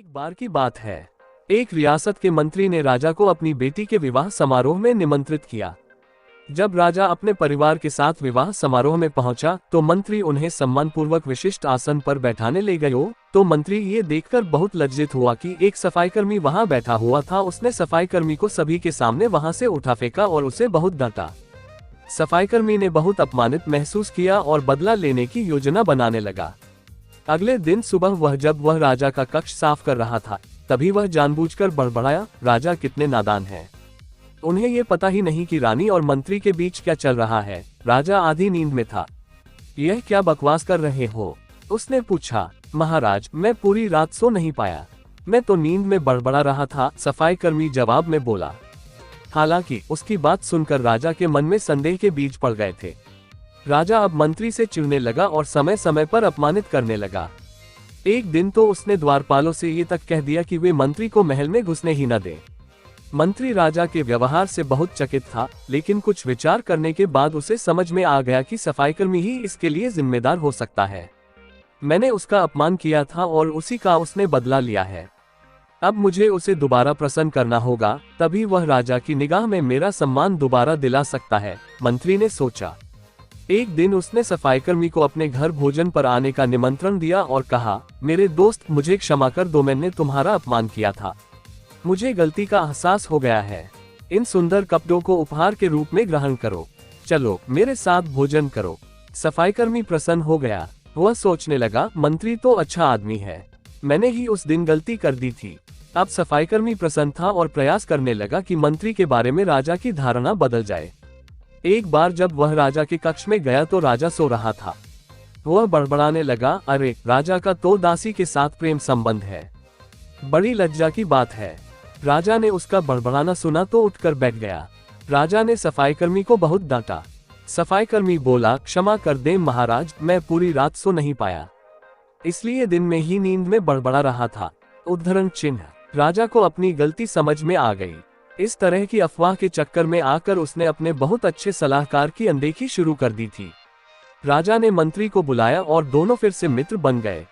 एक बार की बात है। एक रियासत के मंत्री ने राजा को अपनी बेटी के विवाह समारोह में निमंत्रित किया। जब राजा अपने परिवार के साथ विवाह समारोह में पहुंचा तो मंत्री उन्हें सम्मानपूर्वक विशिष्ट आसन पर बैठाने ले गए। तो मंत्री ये देखकर बहुत लज्जित हुआ कि एक सफाईकर्मी वहां बैठा हुआ था। उसने सफाईकर्मी को सभी के सामने वहां से उठा फेंका और उसे बहुत डांटा। सफाईकर्मी ने बहुत अपमानित महसूस किया और बदला लेने की योजना बनाने लगा। अगले दिन सुबह जब वह राजा का कक्ष साफ कर रहा था, तभी वह जानबूझकर बड़बड़ाया, राजा कितने नादान हैं। उन्हें ये पता ही नहीं कि रानी और मंत्री के बीच क्या चल रहा है। राजा आधी नींद में था। यह क्या बकवास कर रहे हो? उसने पूछा। महाराज, मैं पूरी रात सो नहीं पाया, मैं तो नींद में बड़बड़ा रहा था, सफाईकर्मी जवाब में बोला। हालांकि उसकी बात सुनकर राजा के मन में संदेह के बीज पड़ गए थे। राजा अब मंत्री से चिढ़ने लगा और समय समय पर अपमानित करने लगा। एक दिन तो उसने द्वारपालों से ये तक कह दिया कि वे मंत्री को महल में घुसने ही न दें। मंत्री राजा के व्यवहार से बहुत चकित था, लेकिन कुछ विचार करने के बाद उसे समझ में आ गया कि सफाईकर्मी ही इसके लिए जिम्मेदार हो सकता है। मैंने उसका अपमान किया था और उसी का उसने बदला लिया है। अब मुझे उसे दोबारा प्रसन्न करना होगा, तभी वह राजा की निगाह में मेरा सम्मान दोबारा दिला सकता है, मंत्री ने सोचा। एक दिन उसने सफाईकर्मी को अपने घर भोजन पर आने का निमंत्रण दिया और कहा, मेरे दोस्त, मुझे क्षमा कर दो, मैंने तुम्हारा अपमान किया था। मुझे गलती का एहसास हो गया है। इन सुंदर कपड़ों को उपहार के रूप में ग्रहण करो। चलो मेरे साथ भोजन करो। सफाईकर्मी प्रसन्न हो गया। वह सोचने लगा, मंत्री तो अच्छा आदमी है, मैंने ही उस दिन गलती कर दी थी। अब सफाईकर्मी प्रसन्न था और प्रयास करने लगा कि मंत्री के बारे में राजा की धारणा बदल जाए। एक बार जब वह राजा के कक्ष में गया तो राजा सो रहा था। वह बड़बड़ाने लगा, अरे, राजा का तो दासी के साथ प्रेम संबंध है, बड़ी लज्जा की बात है। राजा ने उसका बड़बड़ाना सुना तो उठकर बैठ गया। राजा ने सफाईकर्मी को बहुत डांटा। सफाईकर्मी बोला, क्षमा कर दें महाराज, मैं पूरी रात सो नहीं पाया, इसलिए दिन में ही नींद में बड़बड़ा रहा था। उद्धरण चिन्ह। राजा को अपनी गलती समझ में आ गई। इस तरह की अफवाह के चक्कर में आकर उसने अपने बहुत अच्छे सलाहकार की अनदेखी शुरू कर दी थी। राजा ने मंत्री को बुलाया और दोनों फिर से मित्र बन गए।